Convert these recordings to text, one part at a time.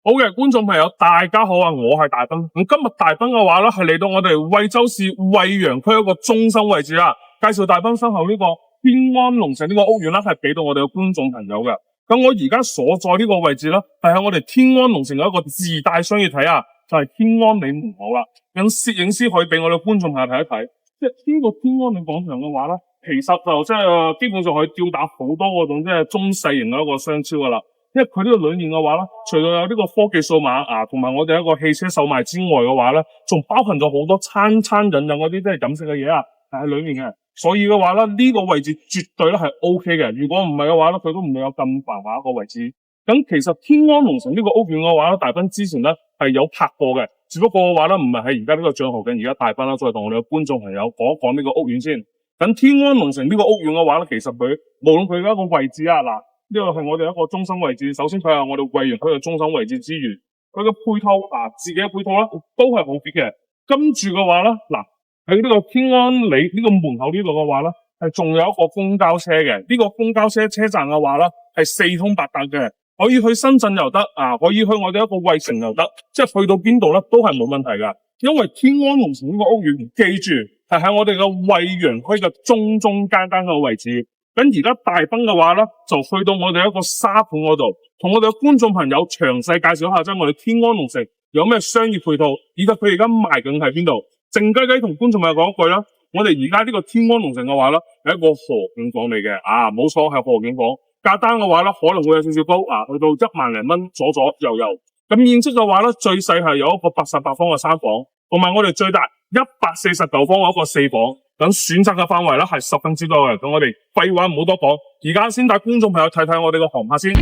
好嘅，觀眾朋友大家好啊，我係大斌。咁今日大斌嘅話咧係嚟到我哋惠州市惠陽區一個中心位置啦。介紹大斌身後呢個天安龍城呢個屋苑啦，係俾到我哋嘅觀眾朋友嘅。咁我而家所在呢個位置咧，係喺我哋天安龍城嘅一個自帶商業體啊，就係天安里門口啦。咁攝影師可以俾我哋觀眾朋友睇一睇，即係呢個天安里廣場嘅話咧，其實就即係基本上可以吊打好多嗰種即係中細型嘅一個商超噶啦。因為佢呢個裏面嘅話咧，除咗有呢個科技數碼啊，同埋我哋一個汽車售賣之外嘅話咧，仲包含咗好多餐飲嗰啲即係飲食嘅嘢啊，係喺裏面嘅。所以嘅話咧，呢個位置絕對咧係 OK 嘅。如果唔係嘅話咧，佢都唔會有咁繁華一個位置。咁其實天安龍城呢個屋苑嘅話咧，大斌之前咧係有拍過嘅，只不過嘅話咧唔係喺而家呢個賬號嘅，而家大斌啦再同我哋嘅觀眾朋友講一講呢個屋苑先。咁天安龍城呢個屋苑嘅話咧，其實佢無論佢嘅一個位置啊嗱。呢個係我哋一個中心位置，首先佢係我哋惠陽區嘅中心位置之餘，佢嘅配套自己嘅配套啦，都係好 fit 嘅。跟住嘅話咧，嗱喺呢個天安里呢個門口呢度嘅話咧，係仲有一個公交車嘅。呢個公交車車站嘅話咧，係四通八達嘅，可以去深圳又得可以去我哋一個惠城又得，即係去到邊度咧都係冇問題噶。因為天安龍城呢個屋苑，記住係喺我哋嘅惠陽區嘅中間嘅位置。咁而家大斌嘅話咧，就去到我哋一個沙盤嗰度，同我哋嘅觀眾朋友詳細介紹一下，即係我哋天安龍城有咩商業配套，以及佢而家賣緊喺邊度。靜雞雞同觀眾朋友講一句啦，我哋而家呢個天安龍城嘅話咧，係一個河景房嚟嘅，冇錯係河景房。價單嘅話咧，可能會有少少高，去到1萬零蚊左右。咁面積嘅話咧，最細係有一個88方嘅3房，同埋我哋最大149方嘅一個4房。咁選擇嘅範圍咧係十分之多嘅，咁我哋廢話唔好多講，而家先帶觀眾朋友睇睇我哋個航拍先。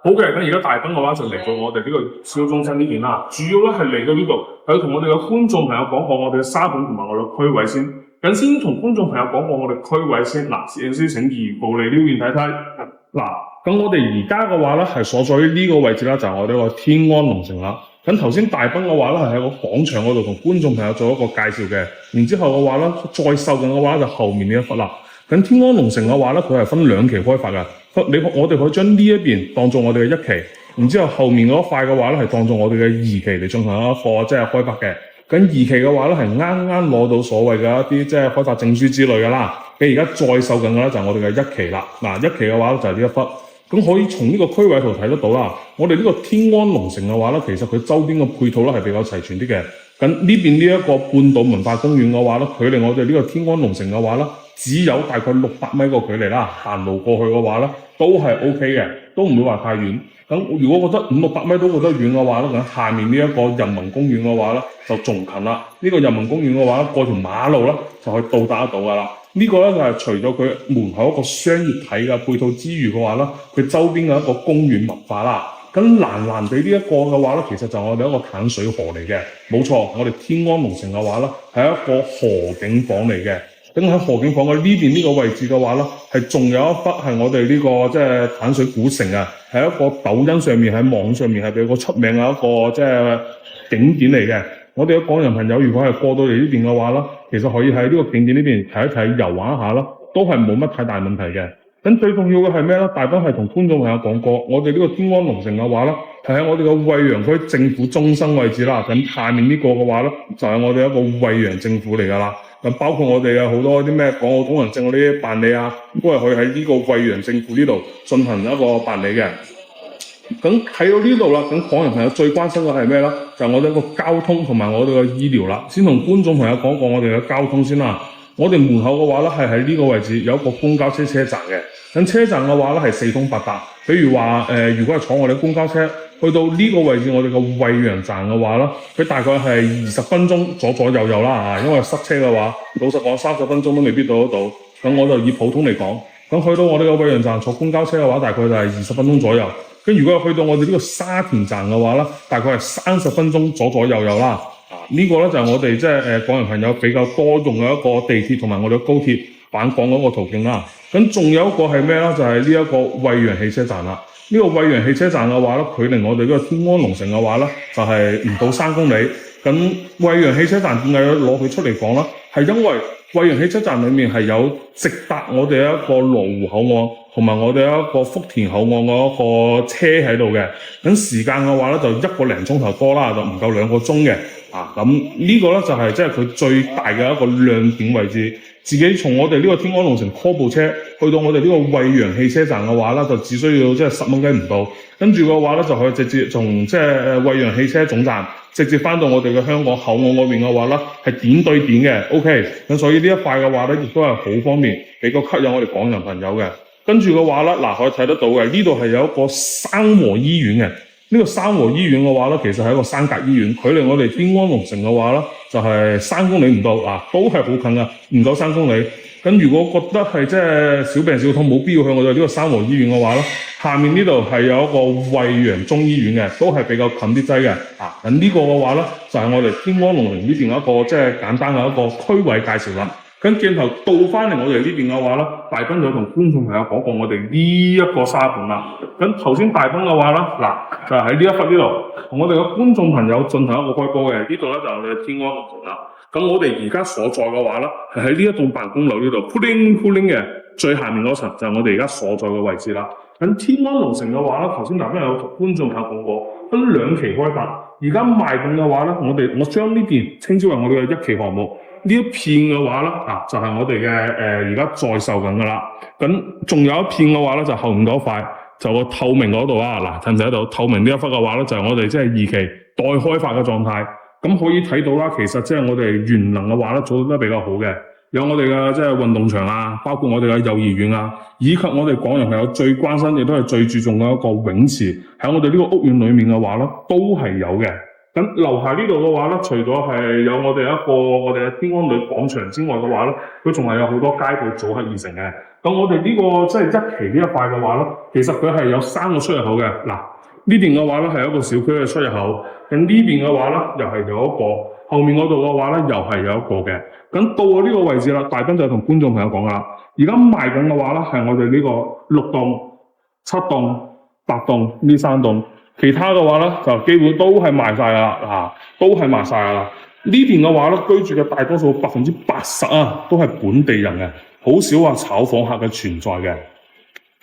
好嘅，咁而家大斌嘅話就嚟到我哋呢個市中心呢邊啦，主要咧係嚟到呢度，係同我哋嘅觀眾朋友講講我哋嘅沙盤同埋我哋嘅區位先。咁先同觀眾朋友講講我哋區位先。攝影師請移步嚟呢邊睇睇。咁我哋而家嘅話咧係所在於呢個位置啦，就係我哋個天安龍城啦。咁頭先大斌嘅話咧係喺個廣場嗰度同觀眾朋友做一個介紹嘅，然之後嘅話咧再就近嘅話就後面呢一忽啦。咁天安龍城嘅話咧，佢係分2期開發嘅。我哋可以將呢一邊當做我哋嘅1期，然之後後面嗰塊嘅話咧係當做我哋嘅2期嚟進行一個即係開發嘅。咁2期嘅話咧係啱攞到所謂嘅一啲即係開發證書之類嘅啦。咁而家再售緊嘅咧就係我哋嘅1期啦。1期嘅話咧就係呢一忽。咁可以從呢個區位圖睇得到啦。我哋呢個天安龍城嘅話咧，其實佢周邊嘅配套咧係比較齊全啲嘅。咁呢邊呢一個半島文化公園嘅話咧，距離我哋呢個天安龍城嘅話咧，只有大概600米個距離啦。行路過去嘅話咧，都係 OK 嘅，都唔會話太遠。咁如果覺得500-600米都覺得遠嘅話咧，咁下面呢一個人民公園嘅話咧，就仲近啦。呢個人民公園嘅話咧，過條馬路咧就可以到達得到噶啦。呢個咧就係除咗佢門口一個商業體嘅配套之餘嘅話咧，佢周邊嘅一個公園文化啦。咁藍地呢一個嘅話咧，其實就係我哋一個淡水河嚟嘅，冇錯。我哋天安龍城嘅話咧，係一個河景房嚟嘅。咁喺河景房嘅呢邊呢個位置嘅話咧，係仲有一忽係我哋呢個即係淡水古城啊，係一個抖音上面喺網上面係比較出名嘅一個即係景點嚟嘅。我哋嘅港人朋友如果係過到嚟呢邊嘅話咧，其實可以喺呢個景點呢邊睇一睇遊玩一下啦，都係冇乜太大問題嘅。咁最重要嘅係咩咧？大斌係同觀眾朋友講過，我哋呢個天安龍城嘅話咧，係喺我哋嘅惠陽區政府中心位置啦。咁下面呢個嘅話咧，就係我哋一個惠陽政府嚟噶啦。咁包括我哋好多啲咩港澳通行證嗰啲辦理啊，都係可以喺呢個惠陽政府呢度進行一個辦理嘅。咁睇到呢度啦，咁港人朋友最關心嘅係咩咧？就係我哋一個交通同埋我哋嘅醫療啦。先同觀眾朋友講講我哋嘅交通先啦。我哋門口嘅話咧，係喺呢個位置有一個公交車站嘅。咁車站嘅話咧係四通八達。比如話如果係坐我哋公交車去到呢個位置，我哋嘅惠陽站嘅話咧，佢大概係20分鐘左右啦。因為塞車嘅話，老實講30分鐘都未必到得到。咁我就以普通嚟講，咁去到我哋嘅惠陽站坐公交車嘅話，大概就係20分鐘左右。如果去到我哋呢個沙田站嘅話咧，大概係30分鐘左右啦。呢個咧就係我哋即係港人朋友比較多用嘅一個地鐵同埋我哋嘅高鐵返港嗰個途徑啦。咁仲有一個係咩咧？就係呢一個惠陽汽車站啦。呢個惠陽汽車站嘅話咧，距離我哋呢個天安龍城嘅話咧，就係唔到3公里。咁惠陽汽車站點解要攞佢出嚟講咧？係因為惠陽汽車站裏面係有直達我哋一個羅湖口岸同埋我哋一個福田口岸嘅一個車喺度嘅。咁時間嘅話咧就1個零鐘頭多啦，就唔夠2個鐘嘅。咁呢個咧就係即係佢最大嘅一個亮點位置。自己從我哋呢個天安龍城 call 部車去到我哋呢個惠陽汽車站嘅話咧，就只需要即係10蚊雞唔到。跟住嘅話咧就可以直接從即係惠陽汽車總站直接翻到我哋嘅香港口岸嗰邊嘅話咧，係點對點嘅。OK， 咁所以呢一塊嘅話咧，亦都係好方便，比較吸引我哋港人朋友嘅。跟住嘅話咧，可以睇得到嘅，呢度係有一個山和醫院嘅。呢個山和醫院嘅話咧，其實係一個山隔醫院，距離我哋天安龍城嘅話咧，就係3公里唔到，都係好近㗎，唔夠3公里。咁如果覺得係即係小病小痛冇必要去我哋呢個山和醫院嘅話咧，下面呢度係有一個惠陽中醫院嘅，都係比較近啲劑嘅。咁呢個嘅話咧，就係我哋天安龍城呢邊一個即係簡單嘅一個區位介紹啦。咁鏡頭倒翻嚟我哋呢邊嘅話咧，大斌就同觀眾朋友講過我哋呢一個沙盤啦。咁頭先大斌嘅話啦，就喺呢一忽呢度同我哋嘅觀眾朋友進行一個開波嘅。呢度咧就係我哋嘅天安龍城啦。咁我哋而家所在嘅話咧，係喺呢一棟辦公樓呢度，pulling 嘅最下面嗰層就係我哋而家所在嘅位置啦。咁天安龍城嘅話咧，頭先大斌有同觀眾朋友講過，分2期開發。而家賣緊嘅話咧，我將呢邊稱之為我哋嘅1期項目。呢一片嘅話咧，就係我哋嘅而家在售緊噶啦。咁仲有一片嘅話咧，就後面嗰塊就個透明嗰度睇唔睇到？透明呢一忽嘅話咧，就係我哋即係2期待開發嘅狀態。咁可以睇到啦，其實即係我哋元能嘅話咧，做得比較好嘅。有我哋嘅即係運動場包括我哋嘅幼兒園以及我哋港人朋友最關心亦都係最注重嘅一個泳池，喺我哋呢個屋苑裏面嘅話咧，都係有嘅。咁樓下呢度嘅話咧，除咗係有我哋嘅天安里廣場之外嘅話咧，佢仲係有好多街鋪組合而成嘅。咁我哋呢個即係1期呢一塊嘅話咧，其實佢係有3個出入口嘅。呢邊嘅話咧係一個小區嘅出入口，咁呢邊嘅話咧又係有一個，後面嗰度嘅話咧又係有一個嘅。咁到我呢個位置啦，大斌就同觀眾朋友講啦，而家賣緊嘅話咧係我哋呢個6棟、7棟、8棟呢3棟。其他嘅話咧，就基本都係賣晒啦，都係賣晒啦。呢邊嘅話咧，居住嘅大多數80%都係本地人嘅，好少話炒房客嘅存在嘅。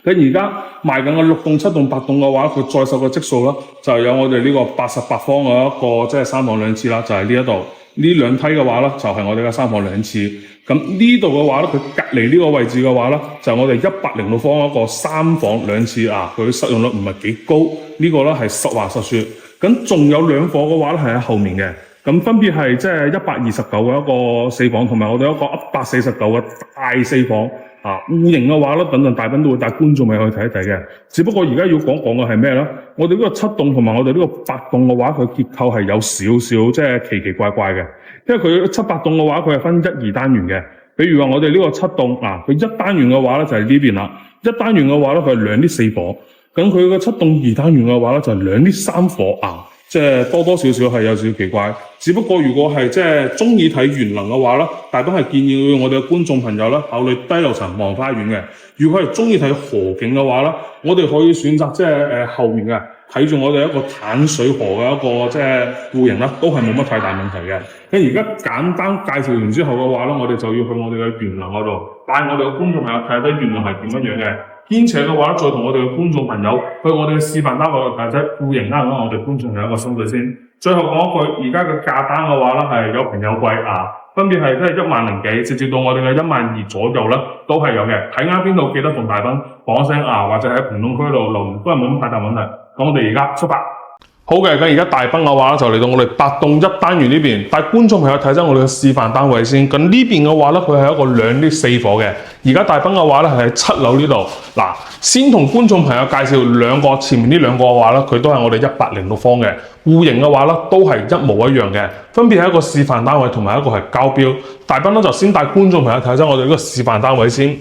咁而家賣緊嘅6棟、7棟、8棟嘅話，佢在售嘅積數啦，就有我哋呢個88方嘅一個即係3房2廁啦，就係呢一度。呢2梯嘅話咧，就係我哋嘅3房2廁。咁呢度嘅話咧，佢隔離呢個位置嘅話咧，就係我哋106方一個3房2廁佢實用率唔係幾高，呢個咧係實話實說。咁仲有2房嘅話咧係喺後面嘅，咁分別係即係129嘅一個4房，同埋我哋一個149嘅大4房。戶型嘅話咧，等陣大斌都會帶觀眾咪去睇一睇嘅。只不過而家要講嘅係咩咧？我哋呢個7棟同埋我哋呢個8棟嘅話，佢結構係有少少即係奇奇怪怪嘅。因為佢7、8棟嘅話，佢係分1、2單元嘅。比如話我哋呢個7棟佢1單元嘅話咧就係呢邊啦。1單元嘅話咧，佢係2啲4房。咁佢個7棟2單元嘅話咧就係2啲3房。即係多多少少係有少少奇怪，只不過如果係即係中意睇元能嘅話咧，大斌係建議我哋嘅觀眾朋友咧考慮低樓層望花園嘅。如果係中意睇河景嘅話咧，我哋可以選擇即係後面嘅，睇住我哋一個淡水河嘅一個即係戶型啦，都係冇乜太大問題嘅。咁而家簡單介紹完之後嘅話咧，我哋就要去我哋嘅元能嗰度帶我哋嘅觀眾朋友睇睇元能係點樣嘅。兼且嘅話再同我哋嘅觀眾朋友去我哋嘅示範單位或者戶型啦，我哋觀眾有一個心水先。最後講一句，而家嘅價單嘅話咧係有平有貴分別係即係10000幾，直至到我哋嘅12000左右咧，都係有嘅。睇啱邊度記得同大斌講聲或者喺評論區度留言，都係冇乜太大問題。咁我哋而家出發。好嘅，咁而家大斌嘅話就嚟到我哋8棟1單元呢邊，帶觀眾朋友睇真我哋嘅示範單位先。咁呢邊嘅話咧，佢係一個2啲4房嘅。而家大斌嘅話咧係喺7樓呢度。先同觀眾朋友介紹2個，前面呢2個嘅話咧，佢都係我哋106方嘅。戶型嘅話咧，都係一模一樣嘅，分別係一個示範單位同埋一個係交標。大斌咧就先帶觀眾朋友睇下我哋呢個示範單位先。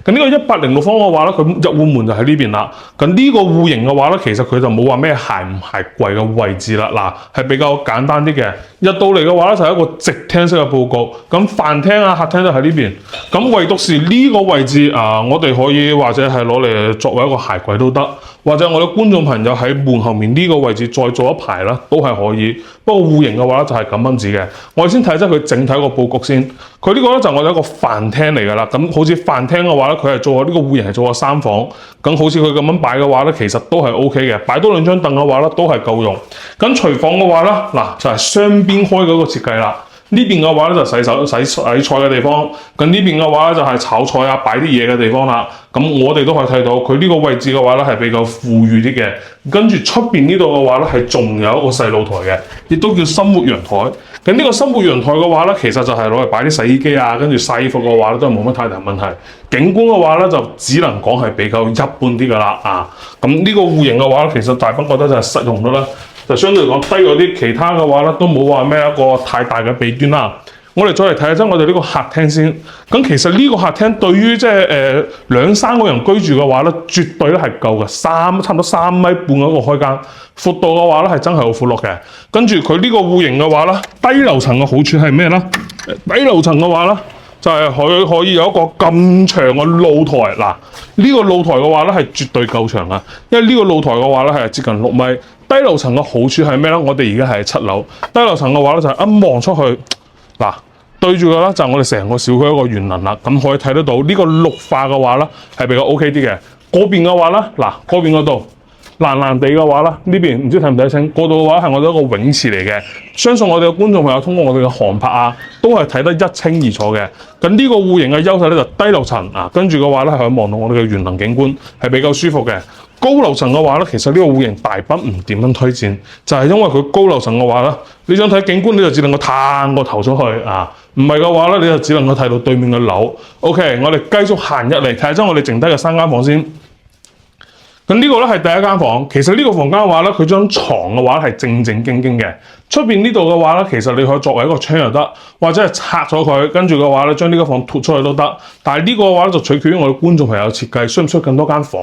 咁呢個106方嘅話咧，佢入戶門就喺呢邊啦。咁呢個戶型嘅話咧，其實佢就冇話咩鞋唔鞋櫃嘅位置啦。嗱，係比較簡單啲嘅。入到嚟嘅話咧，就係一個直廳式嘅佈局。咁飯廳啊、客廳都喺呢邊。咁唯獨是呢個位置我哋可以或者係攞嚟作為一個鞋櫃都得，或者我哋觀眾朋友喺門後面呢個位置再做一排啦，都係可以。不過戶型嘅話咧就係咁樣子嘅。我哋先睇真佢整體個佈局先。佢呢個咧就我哋一個飯廳嚟㗎啦。咁好似飯廳嘅話咧，佢係做呢個戶型係做個3房。咁好似佢咁樣擺嘅話咧，其實都係 OK 嘅。擺多2張凳嘅話咧，都係夠用。咁廚房嘅話咧，嗱就係雙邊開嗰個設計啦。呢邊嘅話咧就洗菜嘅地方，咁呢邊嘅話咧就係炒菜啊、擺啲嘢嘅地方啦。咁我哋都可以睇到佢呢個位置嘅話咧係比較富裕啲嘅。跟住出邊呢度嘅話咧係仲有一個細露台嘅，亦都叫生活陽台。咁呢個生活陽台嘅話咧，其實就係攞嚟擺啲洗衣機啊，跟住曬衣服嘅話咧都係冇乜太大問題。景觀嘅話咧就只能講係比較一般啲㗎啦。咁呢個戶型嘅話，其實大斌覺得就係實用咗啦。就相對嚟講低嗰啲，其他嘅話咧都冇話咩一個太大嘅弊端啦。我哋再嚟睇下我哋呢個客廳先。咁其實呢個客廳對於即係2-3個人居住嘅話咧，絕對咧係夠嘅，差唔多3米半一個開間，闊度嘅話咧係真係好闊落嘅。跟住佢呢個戶型嘅話咧，低樓層嘅好處係咩咧？低樓層嘅話咧，就係佢可以有一個咁長嘅露台。嗱，呢個露台嘅話咧係絕對夠長啊，因為呢個露台嘅話咧係接近6米。低樓層嘅好處係咩咧？我哋而家係7樓，低樓層嘅話咧就係一望出去，嗱對住嘅咧就係我哋成個小區一個園林啦。咁可以睇得到呢個綠化嘅話咧係比較 OK 啲嘅。嗰邊嘅話咧，嗱嗰邊嗰度藍藍地嘅話咧，呢邊唔知睇唔睇得清？嗰度嘅話係我哋一個泳池嚟嘅。相信我哋嘅觀眾朋友通過我哋嘅航拍啊，都係睇得一清二楚嘅。咁呢個戶型嘅優勢咧就低樓層跟住嘅話咧係可以望到我哋嘅園林景觀，係比較舒服嘅。高樓層嘅話咧，其實呢個戶型大斌唔點樣推薦，就係因為佢高樓層嘅話咧，你想睇景觀你就只能夠探個頭出去唔係嘅話咧你就只能夠睇到對面嘅樓。OK， 我哋繼續行入嚟睇下我哋剩低嘅3間房先。咁呢個咧係第一間房，其實呢個房間嘅話咧，佢張床嘅話係正正經經嘅。出邊呢度嘅話咧，其實你可以作為一個窗又得，或者係拆咗佢，跟住嘅話咧將呢間房拖出去都得。但係呢個嘅話咧就取決於我哋觀眾朋友設計，需唔需要更多間房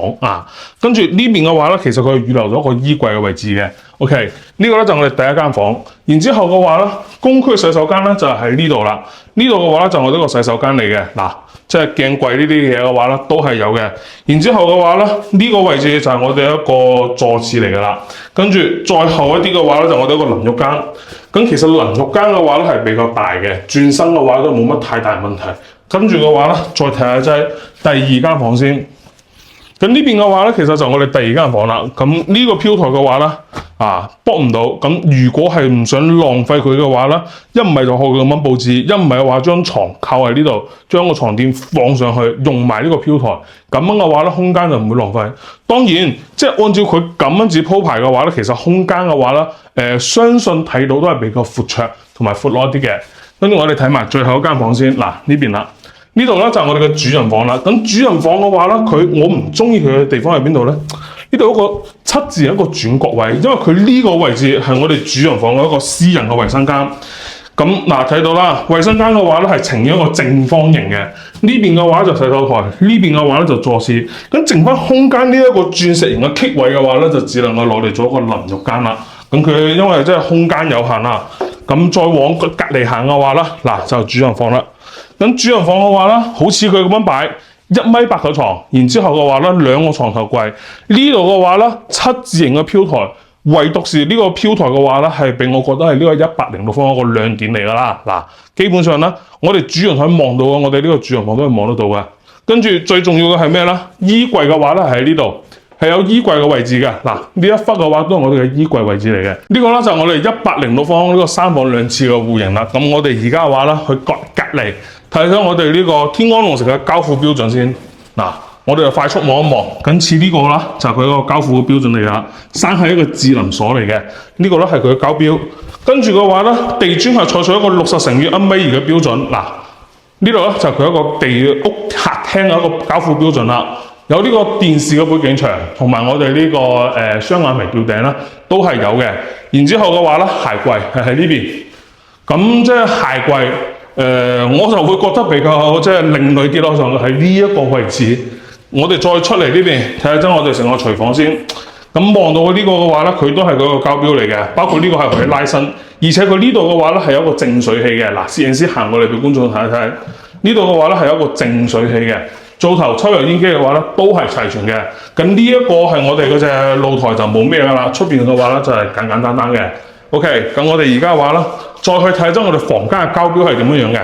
跟住呢邊嘅話咧，其實佢預留咗一個衣櫃嘅位置嘅。OK， 呢個咧就係我哋第一間房。然之後嘅話咧，公區洗手間咧就係喺呢度啦。呢度嘅話咧就係我呢個洗手間嚟嘅。即係鏡櫃呢啲嘢嘅話咧，都係有嘅。然之後嘅話咧，呢個位置就係我哋一個坐廁嚟㗎啦。跟住再後一啲嘅話咧，就我哋一個淋浴間。咁其實淋浴間嘅話咧係比較大嘅，轉身嘅話都冇乜太大問題。跟住嘅話咧，再睇下即係第2間房先。咁呢邊嘅話咧，其實就我哋第2間房啦。咁呢個飄台嘅話咧，駁唔到。咁如果係唔想浪費佢嘅話咧，一唔係就學佢咁樣佈置，一唔係話將床靠喺呢度，將個床墊放上去，用埋呢個飄台。咁樣嘅話咧，空間就唔會浪費。當然，即係按照佢咁樣子鋪排嘅話咧，其實空間嘅話咧，相信睇到都係比較闊綽同埋闊落啲嘅。跟住我哋睇埋最後一間房先。呢邊啦。呢度咧就係我哋嘅主人房啦。咁主人房嘅話咧，我唔中意佢嘅地方喺邊度咧？呢度一個7字一個轉角位，因為佢呢個位置係我哋主人房嘅一個私人嘅衛生間。咁睇到啦，衛生間嘅話咧係呈現一個正方形嘅。呢邊嘅話就洗手台，呢邊嘅話咧就坐廁。咁剩翻空間呢一個鑽石形嘅棘位嘅話咧，就只能夠攞嚟做一個淋浴間啦。咁佢因為即係空間有限啦，咁再往隔離行嘅話啦，就主人房啦。咁主人房嘅話咧，好似佢咁樣擺1.8米嘅床，然之後嘅話咧2個床頭櫃。呢度嘅話咧7字形嘅飄台，唯獨是呢個飄台嘅話咧係俾我覺得係呢個106方一個亮點嚟㗎啦。基本上咧，我哋主人可以望到嘅，我哋呢個主人房都係望得到嘅。跟住最重要嘅係咩咧？衣櫃嘅話咧係喺呢度。係有衣櫃嘅位置嘅。呢一忽嘅話都係我哋嘅衣櫃位置嚟嘅。呢個咧就係我哋106方呢個3房2廁嘅戶型啦。咁我哋而家嘅話咧去隔離睇睇我哋呢個天安龍城嘅交付標準先。我哋就快速望一望，咁似呢個啦就係佢個交付嘅標準嚟啦。生係一個智能鎖嚟嘅，呢個咧係佢嘅交標。跟住嘅話咧，地磚係採取一個60乘以1.2米嘅標準。呢度咧就係佢一個地屋客廳嘅一個交付標準啦。有呢個電視嘅背景牆，同埋我哋呢個雙眼皮吊頂啦，都係有嘅。然之後嘅話咧，鞋櫃係喺呢邊。咁即係鞋櫃，我就會覺得比較即係另類啲咯，就喺呢一個位置。我哋再出嚟呢邊睇下真我哋成個廚房先。咁望到呢個嘅話咧，佢都係嗰個膠錶嚟嘅，包括呢個係可以拉伸，而且佢呢度嘅話咧係有一個淨水器嘅。嗱，攝影師行過嚟俾觀眾睇一睇，呢度嘅話咧係有一個淨水器嘅。灶頭抽油煙機嘅話咧都係齊全嘅。咁呢一個係我哋嗰隻露台就冇咩噶啦，出邊嘅話咧就係簡簡單單嘅。OK， 咁我哋而家話啦，再去睇真我哋房間嘅膠錶係點樣嘅。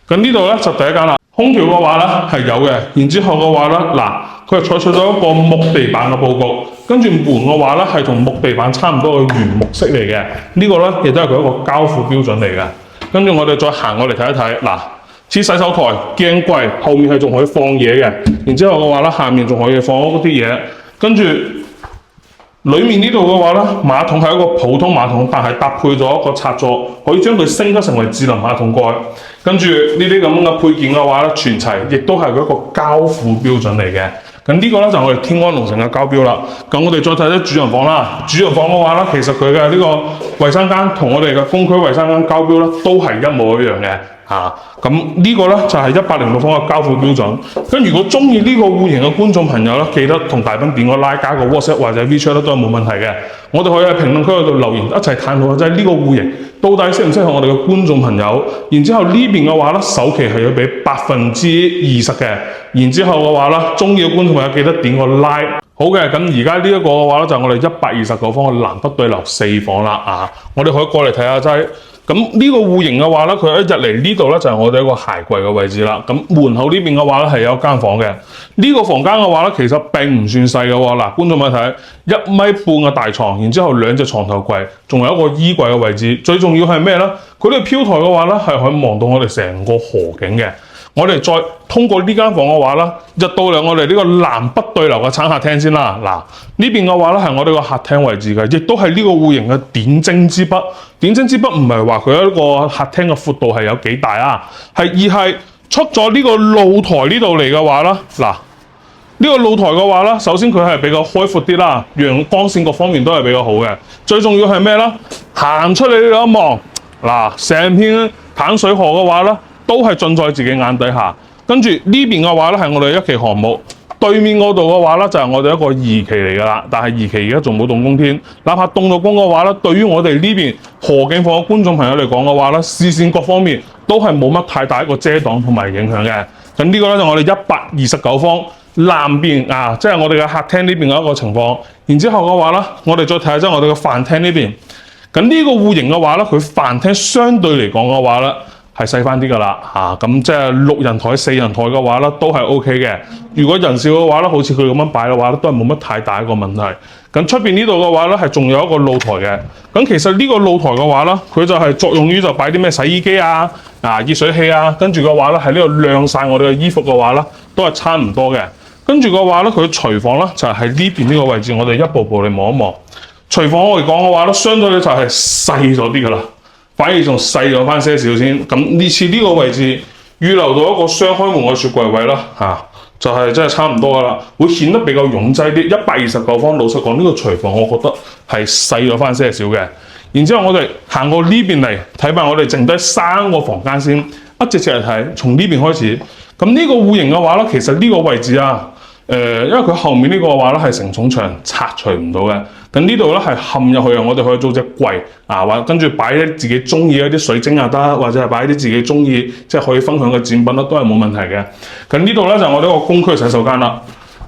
咁呢度咧就第一間啦，空調嘅話咧係有嘅，然之後嘅話咧嗱，佢係採取咗一個木地板嘅佈局，跟住門嘅話咧係同木地板差唔多嘅原木色嚟嘅，呢個咧亦都係佢一個交付標準嚟嘅。跟住我哋再行過嚟睇一睇，嗱，似洗手台、鏡櫃，後面係仲可以放嘢嘅，然之後嘅話咧下面仲可以放嗰啲嘢，跟住裏面呢度嘅話咧，馬桶係一個普通馬桶，但係搭配咗一個插座，可以將佢升級成為智能馬桶蓋。跟住呢啲咁嘅配件嘅話咧，全齊，亦都係佢一個交付標準嚟嘅。咁呢個咧就係我哋天安龍城嘅膠錶啦。咁我哋再睇睇主人房啦。主人房嘅話咧，其實佢嘅呢個衛生間同我哋嘅公區衛生間膠錶咧都係一模一樣嘅。咁呢個咧就係106方嘅交付標準。咁如果中意呢個戶型嘅觀眾朋友咧，記得同大斌點個 like 加個 WhatsApp 或者 WeChat 都係冇問題嘅。我哋可以喺評論區度留言一齊探討，即係呢個戶型到底適唔適合我哋嘅觀眾朋友。然之後呢邊嘅話咧，首期係要俾20%嘅。然之後嘅話咧，中意嘅觀眾朋友記得點個 like。好嘅，咁而家呢一個嘅話咧就係我哋129方嘅南北對流4房啦。我哋可以過嚟睇下即係。咁呢個戶型嘅話咧，佢一入嚟呢度咧就係我哋一個鞋櫃嘅位置啦。咁門口呢邊嘅話咧係有一間房嘅。呢個房間嘅話咧其實並唔算細嘅喎。嗱，觀眾朋友睇，1.5米嘅大床，然之後2隻床頭櫃，仲有一個衣櫃嘅位置。最重要係咩咧？佢呢個飄台嘅話咧係可以望到我哋成個河景嘅。我哋再通過呢間房嘅話咧，入到嚟我哋呢個南北對流嘅餐客廳先啦。嗱，呢邊嘅話咧係我哋個客廳位置嘅，亦都係呢個戶型嘅點睛之筆。點睛之筆唔係話佢一個客廳嘅闊度係有幾大啊，而係出咗呢個露台呢度嚟嘅話啦。嗱，呢個露台嘅話啦，首先佢係比較開闊啲啦，陽光線各方面都係比較好嘅。最重要係咩啦？行出嚟呢度一望，嗱，成片淡水河嘅話啦，都係盡在自己眼底下。跟住呢邊嘅話咧係我哋1期項目，對面嗰度嘅話咧就係我哋一個2期嚟㗎啦。但係2期而家仲冇動工添，哪怕動到工嘅話咧，對於我哋呢邊河景房嘅觀眾朋友嚟講嘅話咧，視線各方面都係冇乜太大一個遮擋同埋影響嘅。咁呢個咧就我哋129方南邊啊，即係我哋嘅客廳呢邊嘅一個情況。然之後嘅話咧，我哋再睇下即係我哋嘅飯廳呢邊。咁呢個戶型嘅話咧，佢飯廳相對嚟講嘅話咧，係細翻啲㗎啦嚇，咁即係6人台、4人台嘅話咧，都係 OK 嘅。如果人少嘅話咧，好似佢咁樣擺嘅話咧，都係冇乜太大一個問題。咁出邊呢度嘅話咧，係仲有一個露台嘅。咁其實呢個露台嘅話咧，佢就係作用於就擺啲咩洗衣機啊、熱水器啊，跟住嘅話咧喺呢度晾晒我哋嘅衣服嘅話咧，都係差唔多嘅。跟住嘅話咧，佢廚房咧就係喺呢邊呢個位置，我哋一步步嚟望一望。廚房我嚟講嘅話咧，相對咧就係細咗啲㗎啦。反而仲細咗翻些少先，咁呢次呢個位置預留到一個雙開門嘅雪櫃位啦，就係真係差唔多噶啦，會顯得比較擁擠啲。129方，老實講呢個廚房我覺得係細咗翻些少嘅。然之後我哋行過呢邊嚟睇埋我哋剩低3個房間先，一直嚟睇，從呢邊開始。咁呢個戶型嘅話咧，其實呢個位置啊，因為佢後面呢個嘅話咧係承重牆拆除唔到嘅。咁呢度咧係嵌入去啊！我哋可以做隻櫃或跟住擺啲自己中意一啲水晶啊得，或者係擺啲自己中意即係可以分享嘅展品啦，都係冇問題嘅。咁呢度咧就係我哋一個公區洗手間啦。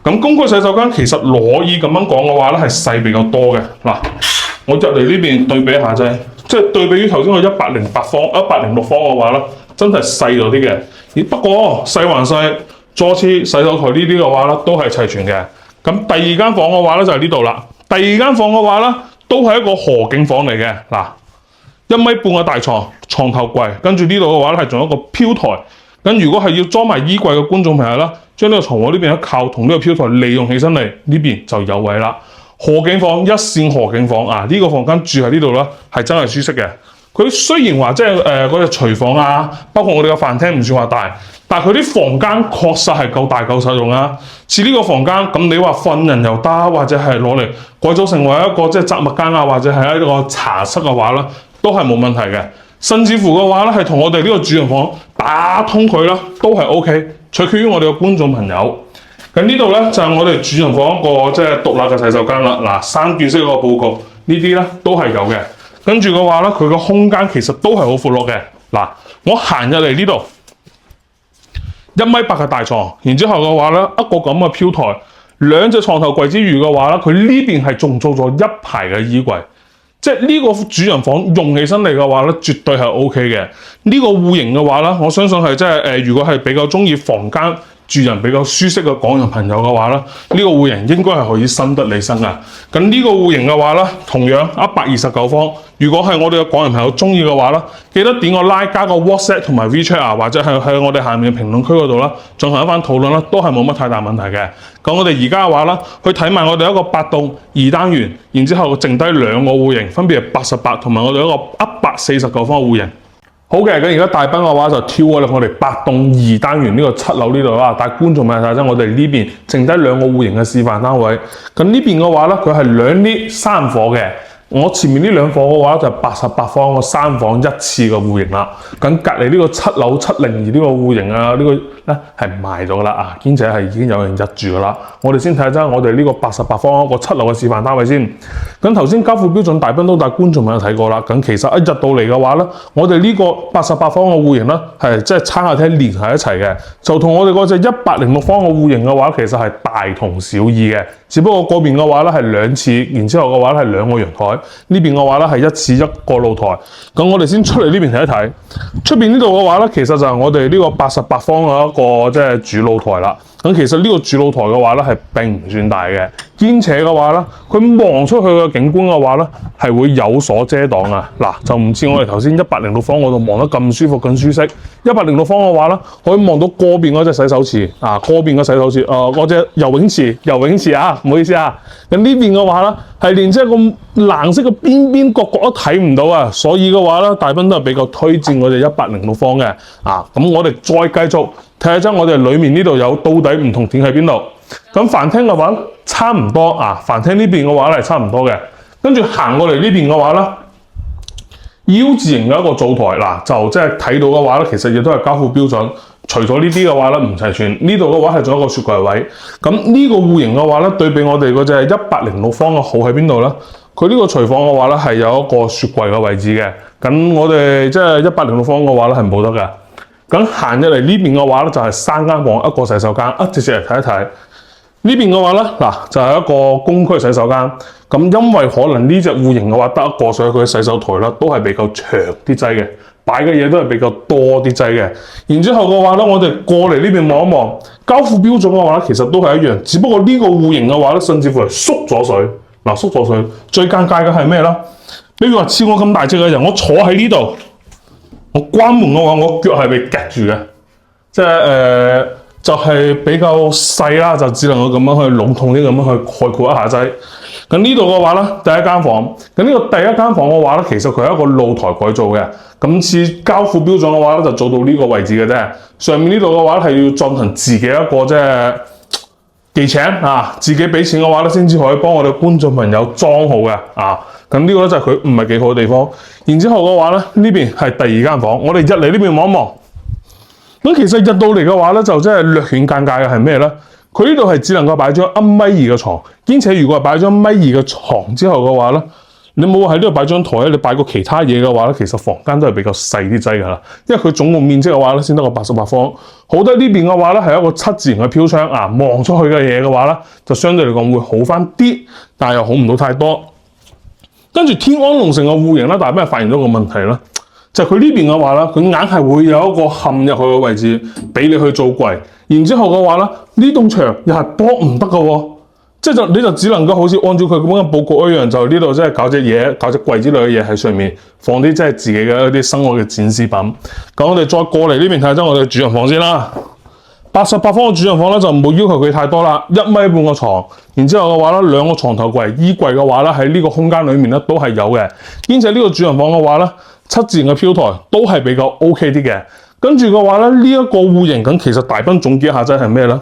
咁公區洗手間其實可以咁樣講嘅話咧係細比較多嘅。嗱，我入嚟呢邊對比一下啫，即係對比於頭先個108方、106方嘅話咧，真係細咗啲嘅。不過細還細，座廁、洗手台呢啲嘅話咧都係齊全嘅。咁第二間房嘅話咧就係呢度啦。第二間房嘅話咧，都係一個河景房嚟嘅。嗱，1.5米嘅大床、床頭櫃，跟住呢度嘅話咧係仲有一個飄台。咁如果係要裝埋衣櫃嘅觀眾朋友啦，將呢個床位呢邊一靠，同呢個飄台利用起身嚟，呢邊就有位啦。河景房，一線河景房啊！呢個房間住喺呢度啦，係真係舒適嘅。佢雖然話即係嗰隻廚房啊，包括我哋嘅飯廳唔算話大，但係佢啲房間確實係夠大夠實用啊。似呢個房間咁，你話瞓人又得，或者係攞嚟改造成為一個即係雜物間啊，或者係一個茶室嘅話啦，都係冇問題嘅。甚至乎嘅話咧係同我哋呢個主人房打通佢啦，都係 OK，取決於我哋嘅觀眾朋友。咁呢度咧就係我哋主人房一個即係獨立嘅洗手間啦。嗱，三段式個佈局呢啲咧都係有嘅。跟住嘅話咧，佢個空間其實都係好闊落嘅。嗱，我行入嚟呢度1.8米嘅大床，然之後嘅話咧一個咁嘅飄台，兩隻床頭櫃之餘嘅話咧，佢呢邊係仲做咗一排嘅衣櫃。即係呢個主人房用起身嚟嘅話咧，絕對係 OK 嘅。呢個戶型嘅話咧，我相信係即係如果係比較中意房間住人比較舒適嘅港人朋友嘅話咧，呢個戶型應該係可以深得你心㗎。咁呢個戶型嘅話咧，同樣129方。如果係我哋嘅港人朋友中意嘅話咧，記得點個 like 加個 WhatsApp 同埋 WeChat 啊，或者係喺我哋下面嘅評論區嗰度啦，進行一番討論啦，都係冇乜太大問題嘅。咁我哋而家嘅話啦，去睇埋我哋一個8棟2單元，然之後剩低兩個戶型，分別係88同埋我哋一個149方嘅戶型。好嘅，咁而家大賓嘅話就跳過嚟我哋8棟2單元呢個7樓呢度啦，帶觀眾朋友睇下我哋呢邊剩低兩個戶型嘅示範單位。咁呢邊嘅話咧，佢係2 lift 3房嘅。我前面呢兩房嘅話就88方個3房1次嘅戶型啦。咁隔離呢個7樓702呢個戶型啊，呢個咧係賣咗啦啊，兼且係已經有人入住噶啦。我哋先睇下我哋呢個88方一個7樓嘅示範單位先。咁頭先交付標準大賓都帶觀眾朋友睇過啦。咁其實一入到嚟嘅話咧，我哋呢個88方嘅戶型咧係即係餐客廳連喺一齊嘅，就同我哋嗰隻106方嘅戶型嘅話，其實係大同小異嘅。只不過嗰邊嘅話咧係2次，然之後嘅話咧係2個陽台，呢邊嘅話咧係1次1個露台。咁我哋先出嚟呢邊睇一睇，出邊呢度嘅話咧，其實就係我哋呢個88方嘅一個即係主露台啦。咁其實呢個主露台嘅話咧係並唔算大嘅，兼且嘅話咧，佢望出去嘅景觀嘅話咧係會有所遮擋啊。嗱，就唔似我哋頭先106方嗰度望得咁舒服、咁舒適。106方嘅話咧，可以望到嗰邊嗰隻洗手池啊，嗰邊嘅洗手池，嗰隻游泳池啊，唔好意思啊。咁呢邊嘅話咧，係連即係個藍色嘅邊邊角角都睇唔到啊，所以嘅話咧，大賓都係比較推薦我哋106方嘅啊。咁我哋再繼續睇下我哋裏面呢度有到底唔同點喺邊度。咁飯廳嘅話差唔多啊，飯廳呢邊嘅話咧係差唔多嘅。跟住行過嚟呢邊嘅話咧，U 字型嘅一個灶台嗱，就即係睇到嘅話咧，其實亦都係交付標準。除咗呢啲嘅話咧唔齊全，呢度嘅話係仲有一個雪櫃位。咁呢個戶型嘅話咧，對比我哋嗰隻106方嘅好喺邊度咧？佢呢個廚房嘅話咧係有一個雪櫃嘅位置嘅。咁我哋即係106方嘅話咧係冇得嘅。咁行入嚟呢邊嘅話咧就係3間房一個洗手間，直接嚟睇一睇。呢邊嘅話咧嗱就係一個公區洗手間。咁因為可能呢隻戶型嘅話得一個，所以佢嘅洗手台啦都係比較長啲劑嘅，擺嘅嘢都係比較多啲劑嘅。然之後嘅話咧，我哋過嚟呢邊望一望，交付標準嘅話咧，其實都係一樣，只不過呢個戶型嘅話咧，甚至乎係縮咗水。嗱，縮咗水，最尷尬嘅係咩啦？比如話似我咁大隻嘅人，我坐喺呢度，我關門嘅話，我腳係被夾住嘅，即係就係比較細啦，就只能夠咁樣去籠統啲咁樣去概括一下劑。咁呢度嘅話咧，第一間房，咁呢個第一間房嘅話咧，其實佢係一個露台改造嘅。咁似交付標準嘅話咧，就做到呢個位置嘅啫。上面呢度嘅話係要進行自己一個即係寄請啊，自己俾錢嘅話咧，先至可以幫我哋觀眾朋友裝好嘅啊。咁呢個咧就係佢唔係幾好嘅地方。然之後嘅話咧，呢邊係第二間房，我哋入嚟呢邊望一望。咁其實入到嚟嘅話咧，就真係略顯尷尬嘅係咩咧？佢呢度係只能夠擺張1.2米嘅床，兼且如果係擺張1.2米嘅床之後嘅話咧，你冇喺呢度擺張台，你擺個其他嘢嘅話咧，其實房間都係比較細啲劑㗎啦。因為佢總共面積嘅話咧，先得個88方。好得呢邊嘅話咧，係一個7字形嘅飄窗啊，望出去嘅嘢嘅話咧，就相對嚟講會好翻啲，但係又好唔到太多。跟住天安龍城嘅戶型咧，大家發現咗個問題啦。就佢呢邊嘅話咧，佢硬係會有一個陷入去嘅位置俾你去做櫃，然之後嘅話咧，呢棟牆又係駁唔得嘅喎，即係你就只能夠好似按照佢咁樣嘅佈局一樣，就呢度即係搞隻嘢、搞隻櫃之類嘅嘢喺上面放啲即係自己嘅一啲生活嘅展示品。咁我哋再過嚟呢邊睇下我哋主人房先啦。88方嘅主人房咧就冇要求佢太多啦，1.5米嘅床，然之後嘅話咧，2個床頭櫃、衣櫃嘅話咧喺呢個空間裡面咧都係有嘅。兼且呢個主人房嘅話咧，7字形嘅飄台都係比較 OK 啲嘅。跟住嘅話咧，呢一個戶型咁其實大賓總結一下真係咩咧？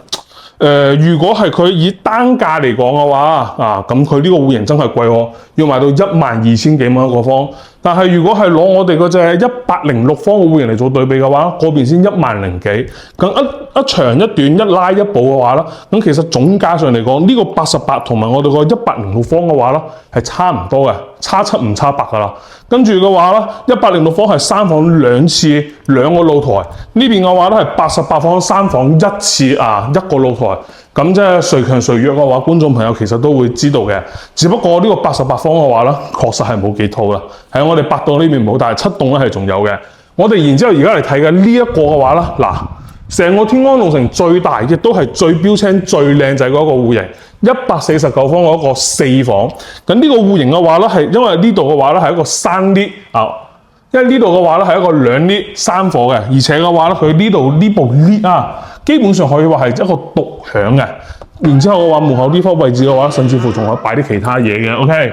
如果係佢以單價嚟講嘅話，啊咁佢呢個戶型真係貴喎，要賣到12000幾蚊一個方。但係如果係攞我哋嗰隻106方嘅戶型嚟做對比嘅話，嗰邊先10000幾，咁一長一短一拉一補嘅話啦，咁其實總價上嚟講，呢個88同埋我哋個106方嘅話啦，係差唔多嘅，差7唔差8噶啦。跟住嘅話啦，106方係3房2次2個露台，呢邊嘅話咧係88方3房1次1個露台。咁即係誰強誰弱嘅話，觀眾朋友其實都會知道嘅。只不過呢個88方嘅話咧，確實係冇幾套啦。喺我哋8棟呢邊冇，但係7棟咧係仲有嘅。我哋然之後而家嚟睇嘅呢一個嘅話咧，嗱，成個天安龍城最大亦都係最標青最靚就係嗰個戶型，149方嗰個4房。咁呢個戶型嘅話咧，係因為呢度嘅話咧係一個3 lift 啊，因為呢度嘅話咧係一個2 lift 3房嘅，而且嘅話咧佢呢度呢部 lift 啊，基本上可以話係一個獨享嘅。然之後嘅話，門口呢方位置嘅話，甚至乎仲可以擺啲其他嘢嘅。OK，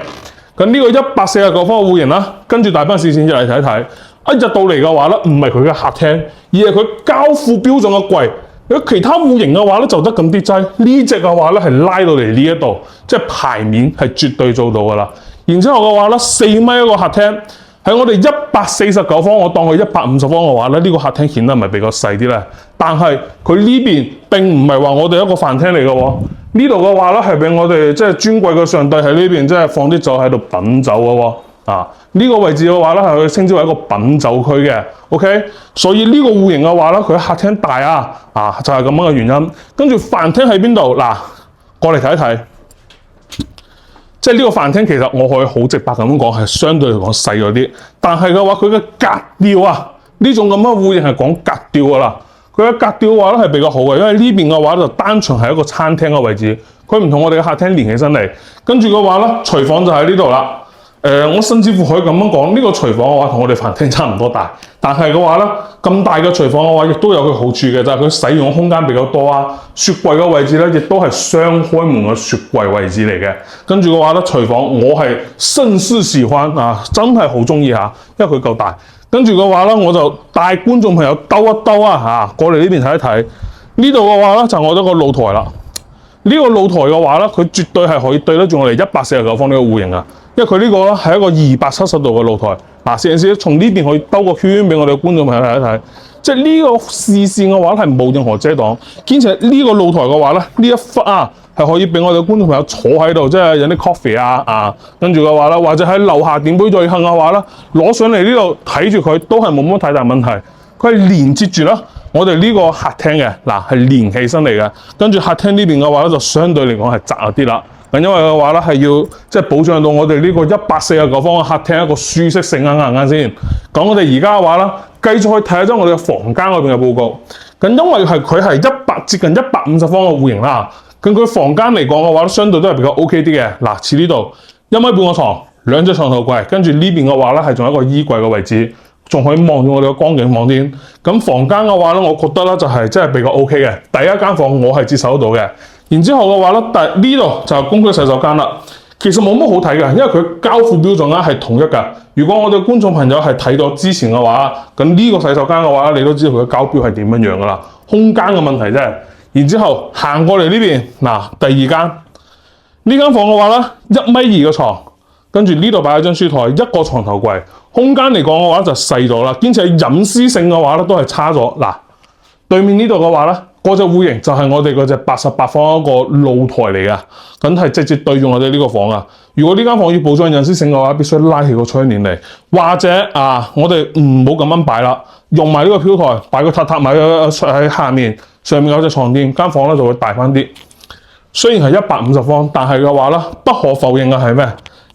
咁呢個149方嘅戶型啦，跟住大班視線入嚟睇睇。一入到嚟嘅話咧，唔係佢嘅客廳，而係佢交付標準嘅櫃。有其他戶型嘅話咧，就得咁啲擠。呢隻嘅話咧係拉到嚟呢一度，即係牌面係絕對做到噶啦。然之後嘅話咧，4米一個客廳。喺我哋149方，我當佢150方嘅話咧，呢個客廳顯得咪比較細啲咧。但係佢呢邊並唔係話我哋一個飯廳嚟嘅喎。呢度嘅話咧係俾我哋即係尊貴嘅上帝喺呢邊，即係放啲酒喺度品酒嘅喎。呢個位置嘅話咧係佢稱之為一個品酒區嘅。OK， 所以呢個戶型嘅話咧，佢客廳大就係咁樣嘅原因。跟住飯廳喺邊度？嗱，過嚟睇一睇。即係呢個飯廳，其實我可以好直白咁講，係相對嚟講細咗啲。但係嘅話，佢嘅格調啊，呢種咁嘅戶型係講格調噶啦。佢嘅格調嘅話咧係比較好嘅，因為呢邊嘅話就單純係一個餐廳嘅位置，佢唔同我哋嘅客廳連起身嚟。跟住嘅話咧，廚房就喺呢度啦。我甚至乎可以咁樣講，呢個廚房嘅話同我哋飯廳差唔多大，但係嘅話咧，咁大嘅廚房嘅話，亦都有佢好處嘅，就係佢使用空間比較多啊。雪櫃嘅位置咧，亦都係雙開門嘅雪櫃位置嚟嘅。跟住嘅話咧，廚房我係甚是喜歡啊，真係好中意嚇，因為佢夠大。跟住嘅話咧，我就帶觀眾朋友兜一兜過嚟呢邊睇一睇。呢度嘅話咧，就我得個露台啦。呢個露台嘅話咧，佢絕對係可以對得住我哋149方呢個戶型啊。因為佢呢個咧係一個270度嘅露台，攝影師從呢邊可以兜個圈俾我哋嘅觀眾朋友睇一睇，即係呢個視線嘅話係冇任何遮擋，兼且呢個露台嘅話咧，呢一忽係可以俾我哋嘅觀眾朋友坐喺度，即係飲啲 coffee 跟住嘅話咧，或者喺樓下點杯瑞幸嘅話咧，攞上嚟呢度睇住佢都係冇乜太大問題。佢係連接住啦，我哋呢個客廳嘅係連起身嚟嘅，跟住客廳呢邊嘅話咧就相對嚟講係窄一啲啦。因為嘅話咧係要即係保障到我哋呢個149方嘅客廳一個舒適性啱先。咁我哋而家嘅話咧，繼續去睇一張我哋嘅房間嗰邊嘅報告。咁因為佢係接近150方嘅戶型啦，咁佢房間嚟講嘅話相對都係比較 OK 啲嘅。嗱，似呢度1.5米嘅床，2隻床頭櫃，跟住呢邊嘅話咧係仲有一個衣櫃嘅位置，仲可以望住我哋嘅光景房添。咁房間嘅話咧，我覺得咧就係真係比較 OK 嘅。第一間房我係接受得到嘅。然之後嘅話咧，但呢度就係公區洗手間啦。其實冇乜好睇嘅，因為佢交付標準係統一㗎。如果我哋觀眾朋友係睇到之前嘅話，咁呢個洗手間嘅話，你都知道佢嘅交標係點樣㗎啦。空間嘅問題啫。然之後行過嚟呢邊，第二間呢間房嘅話咧，1.2米嘅床，跟住呢度擺咗張書台，一個床頭櫃，空間嚟講嘅話就細咗啦。兼且隱私性嘅話咧都係差咗。嗱，對面呢度嘅話咧。嗰隻戶型就係我哋嗰隻88方一個露台嚟㗎，咁係直接對住我哋呢個房啊。如果呢間房要保障隱私性嘅話，必須拉起個窗簾嚟，或者我哋唔好咁樣擺啦，用埋呢個飄台，擺個榻榻米喺下面，上面有隻床墊，間房咧就會大翻啲。雖然係150方，但係嘅話咧，不可否認嘅係咩？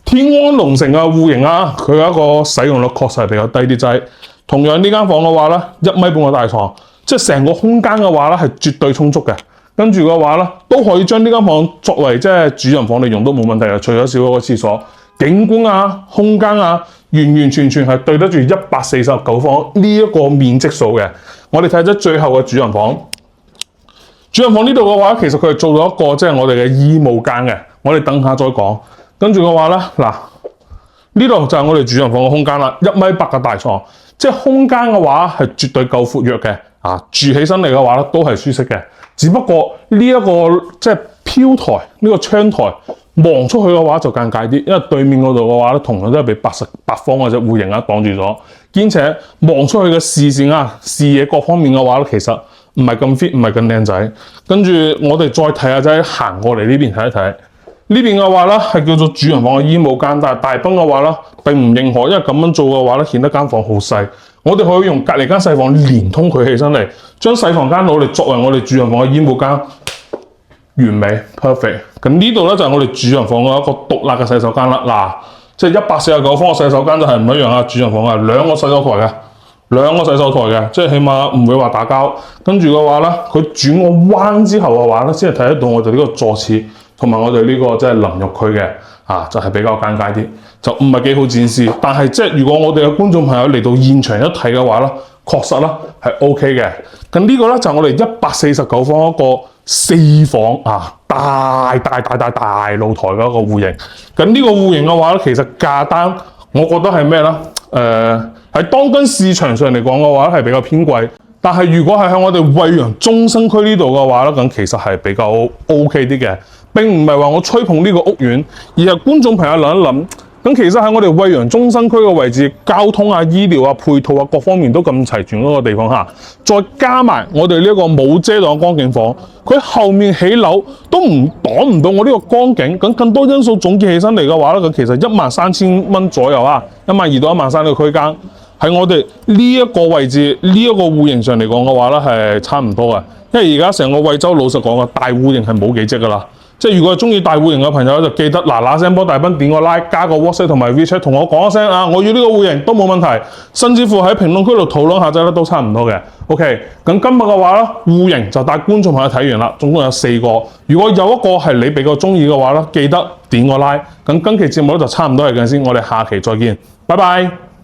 天安龍城嘅戶型佢有一個使用率確實係比較低啲劑。同樣呢間房嘅話咧，1.5米嘅大床。即係成個空間嘅話咧，係絕對充足嘅。跟住嘅話咧，都可以將呢間房作為即係主人房嚟用都冇問題嘅。除咗少咗個廁所，景觀空間完完全全係對得住149方呢一個面積數嘅。我哋睇咗最後嘅主人房。主人房呢度嘅話，其實佢係做咗一個即係我哋嘅衣帽間嘅。我哋等下再講。跟住嘅話咧，嗱，呢度就係我哋主人房嘅空間啦，1.8米嘅大床，即係空間嘅話係絕對夠闊躍嘅。住起身嚟嘅話咧，都係舒適嘅。只不過呢一個即係飄台呢個窗台望出去嘅話就尷尬啲，因為對面嗰度嘅話咧，同樣都係被88方嘅隻戶型啊擋住咗，兼且望出去嘅視線啊、視野各方面嘅話咧，其實唔係咁 fit，唔係咁靚仔。跟住我哋再睇下，就係行過嚟呢邊睇一睇。呢邊嘅話咧係叫做主人房嘅衣帽間，但係大賓嘅話咧並唔認可，因為咁樣做嘅話咧顯得間房好細。我哋可以用隔離間細房連通佢起身嚟，將細房間攞嚟作為我哋主人房嘅衣帽間，完美 perfect。咁呢度咧就係我哋主人房嘅一個獨立嘅洗手間啦。嗱，即係149方嘅洗手間就係唔一樣啊！主人房係兩個洗手台嘅，即係起碼唔會話打交。跟住嘅話咧，佢轉個彎之後嘅話咧，先係睇得到我哋呢個坐廁同埋我哋呢個即係淋浴區嘅，就係比較尷尬啲，就唔係幾好展示。但係即係如果我哋嘅觀眾朋友嚟到現場一睇嘅話咧，確實啦係 OK 嘅。咁呢個咧就係我哋149方一個4房大露台嘅一個戶型。咁呢個戶型嘅話咧，其實價單我覺得係咩咧？喺當今市場上嚟講嘅話係比較偏貴。但係如果係喺我哋惠陽中心區呢度嘅話咧，咁其實係比較 OK 啲嘅。並唔係話我吹捧呢個屋苑，而係觀眾朋友諗一諗，咁其實喺我哋惠陽中心區嘅位置，交通啊、醫療啊、配套啊各方面都咁齊全嗰個地方下，再加埋我哋呢一個冇遮擋光景房，佢後面起樓都擋唔到我呢個光景，咁更多因素總結起身嚟嘅話咧，咁其實13,000蚊左右啊，12,000到13,000呢個區間，喺我哋呢一個位置呢一個戶型上嚟講嘅話咧，係差唔多嘅，因為而家成個惠州老實講啊，大戶型係冇幾隻噶啦。即係如果係中意大戶型嘅朋友就記得嗱聲幫大賓點個 like， 加個 WhatsApp 同埋 WeChat 同我講一聲啊，我要呢個戶型都冇問題，甚至乎喺評論區度討論下仔咧都差唔多嘅。OK， 咁今日嘅話咧，戶型就帶觀眾朋友睇完啦，總共有4個。如果有一個係你比較中意嘅話咧，記得點個 like。咁今期節目咧就差唔多係咁先，我哋下期再見，拜拜。